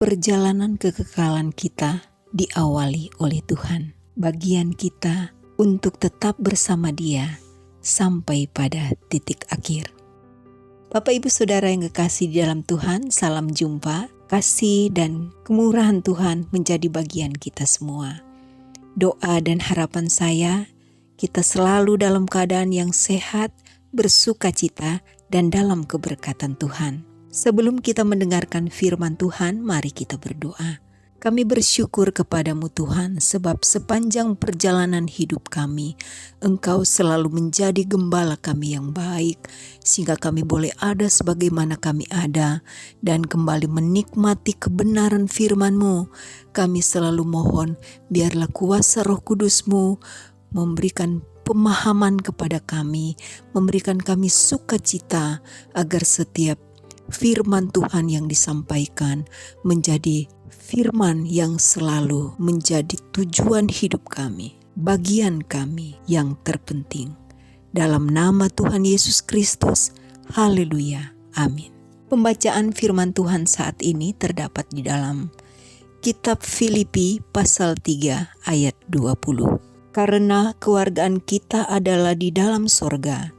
Perjalanan kekekalan kita diawali oleh Tuhan. Bagian kita untuk tetap bersama Dia sampai pada titik akhir. Bapak Ibu Saudara yang kekasih di dalam Tuhan, salam jumpa. Kasih dan kemurahan Tuhan menjadi bagian kita semua. Doa dan harapan saya, kita selalu dalam keadaan yang sehat, bersukacita, dan dalam keberkatan Tuhan. Sebelum kita mendengarkan firman Tuhan, mari kita berdoa. Kami bersyukur kepadamu Tuhan, sebab sepanjang perjalanan hidup kami, Engkau selalu menjadi gembala kami yang baik, sehingga kami boleh ada sebagaimana kami ada, dan kembali menikmati kebenaran firman-Mu. Kami selalu mohon, biarlah kuasa Roh Kudus-Mu memberikan pemahaman kepada kami, memberikan kami sukacita, agar setiap firman Tuhan yang disampaikan menjadi firman yang selalu menjadi tujuan hidup kami, bagian kami yang terpenting. Dalam nama Tuhan Yesus Kristus, haleluya, amin. Pembacaan firman Tuhan saat ini terdapat di dalam kitab Filipi pasal 3 ayat 20. Karena kewargaan kita adalah di dalam sorga,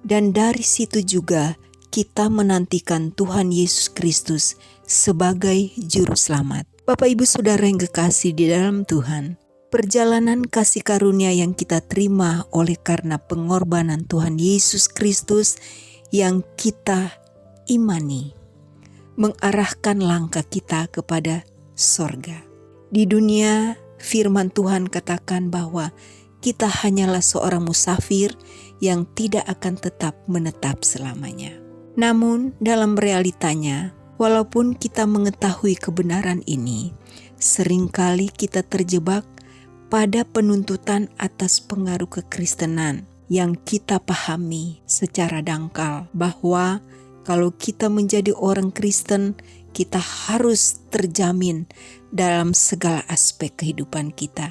dan dari situ juga kita menantikan Tuhan Yesus Kristus sebagai Juru Selamat. Bapak Ibu Saudara yang kekasih di dalam Tuhan, perjalanan kasih karunia yang kita terima oleh karena pengorbanan Tuhan Yesus Kristus yang kita imani, mengarahkan langkah kita kepada sorga. Di dunia, firman Tuhan katakan bahwa kita hanyalah seorang musafir yang tidak akan tetap menetap selamanya. Namun dalam realitanya, walaupun kita mengetahui kebenaran ini, seringkali kita terjebak pada penuntutan atas pengaruh kekristenan yang kita pahami secara dangkal, bahwa kalau kita menjadi orang Kristen, kita harus terjamin dalam segala aspek kehidupan kita,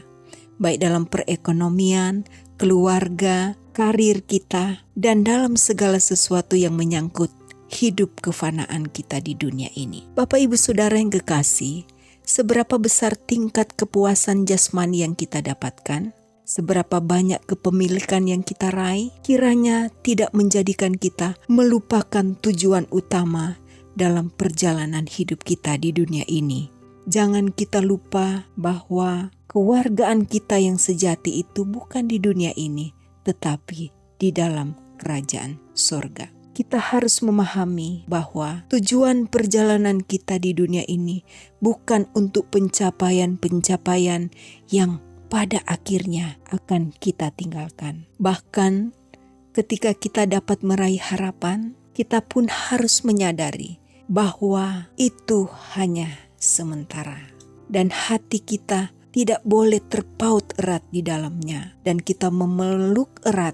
baik dalam perekonomian, keluarga, karir kita, dan dalam segala sesuatu yang menyangkut hidup kefanaan kita di dunia ini. Bapak Ibu Saudara yang kekasih, seberapa besar tingkat kepuasan jasmani yang kita dapatkan, seberapa banyak kepemilikan yang kita raih, kiranya tidak menjadikan kita melupakan tujuan utama dalam perjalanan hidup kita di dunia ini. Jangan kita lupa bahwa kewargaan kita yang sejati itu bukan di dunia ini, tetapi di dalam kerajaan sorga. Kita harus memahami bahwa tujuan perjalanan kita di dunia ini bukan untuk pencapaian-pencapaian yang pada akhirnya akan kita tinggalkan. Bahkan ketika kita dapat meraih harapan, kita pun harus menyadari bahwa itu hanya sementara. Dan hati kita tidak boleh terpaut erat di dalamnya, dan kita memeluk erat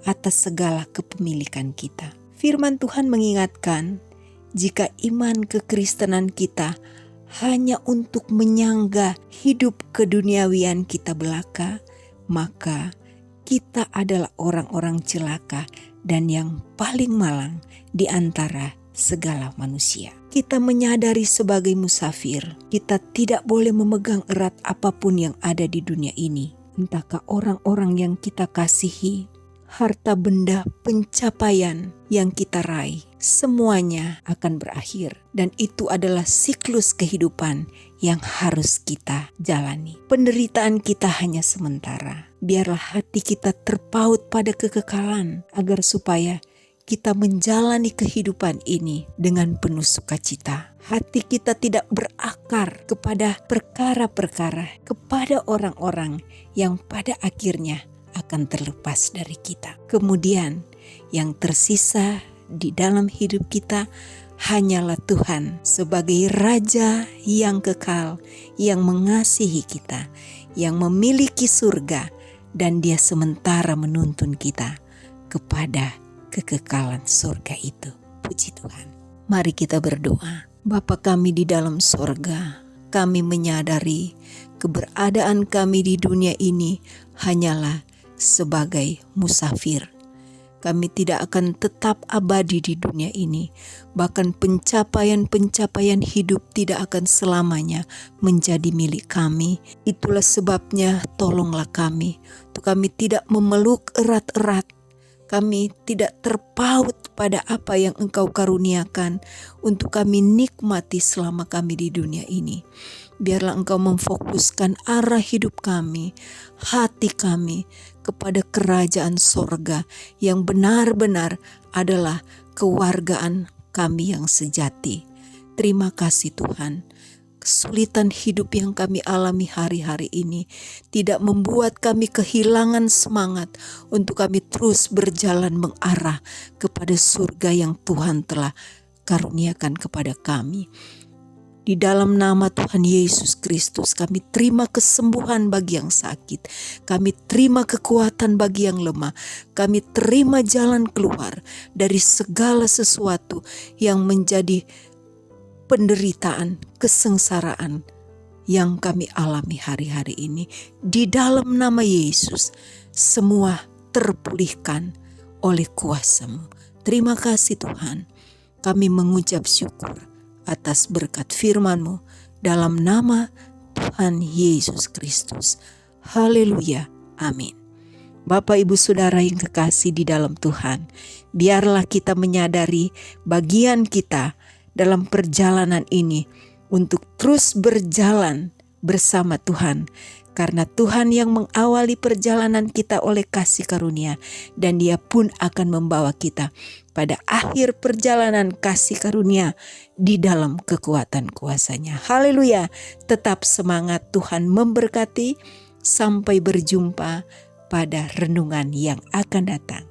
atas segala kepemilikan kita. Firman Tuhan mengingatkan, jika iman kekristenan kita hanya untuk menyangga hidup keduniawian kita belaka, maka kita adalah orang-orang celaka dan yang paling malang di antara segala manusia. Kita menyadari sebagai musafir, kita tidak boleh memegang erat apapun yang ada di dunia ini. Entahkah orang-orang yang kita kasihi, harta benda, pencapaian yang kita raih, semuanya akan berakhir. Dan itu adalah siklus kehidupan yang harus kita jalani. Penderitaan kita hanya sementara. Biarlah hati kita terpaut pada kekekalan, agar supaya kita menjalani kehidupan ini dengan penuh sukacita. Hati kita tidak berakar kepada perkara-perkara, kepada orang-orang yang pada akhirnya akan terlepas dari kita. Kemudian yang tersisa di dalam hidup kita hanyalah Tuhan sebagai Raja yang kekal, yang mengasihi kita, yang memiliki surga, dan Dia sementara menuntun kita kepada kekekalan surga itu. Puji Tuhan. Mari kita berdoa. Bapa kami di dalam surga, kami menyadari keberadaan kami di dunia ini hanyalah sebagai musafir. Kami tidak akan tetap abadi di dunia ini. Bahkan pencapaian-pencapaian hidup tidak akan selamanya menjadi milik kami. Itulah sebabnya tolonglah kami, untuk kami tidak memeluk erat-erat. Kami tidak terpaut pada apa yang Engkau karuniakan untuk kami nikmati selama kami di dunia ini. Biarlah Engkau memfokuskan arah hidup kami, hati kami kepada kerajaan sorga yang benar-benar adalah kewargaan kami yang sejati. Terima kasih Tuhan. Kesulitan hidup yang kami alami hari-hari ini tidak membuat kami kehilangan semangat untuk kami terus berjalan mengarah kepada surga yang Tuhan telah karuniakan kepada kami. Di dalam nama Tuhan Yesus Kristus kami terima kesembuhan bagi yang sakit. Kami terima kekuatan bagi yang lemah. Kami terima jalan keluar dari segala sesuatu yang menjadi penderitaan, kesengsaraan yang kami alami hari-hari ini. Di dalam nama Yesus semua terpulihkan oleh kuasa-Mu. Terima kasih Tuhan. Kami mengucap syukur atas berkat firman-Mu dalam nama Tuhan Yesus Kristus. Haleluya. Amin. Bapak Ibu Saudara yang kekasih di dalam Tuhan, biarlah kita menyadari bagian kita dalam perjalanan ini untuk terus berjalan bersama Tuhan. Karena Tuhan yang mengawali perjalanan kita oleh kasih karunia, dan Dia pun akan membawa kita pada akhir perjalanan kasih karunia di dalam kekuatan kuasa-Nya. Haleluya. Tetap semangat, Tuhan memberkati. Sampai berjumpa pada renungan yang akan datang.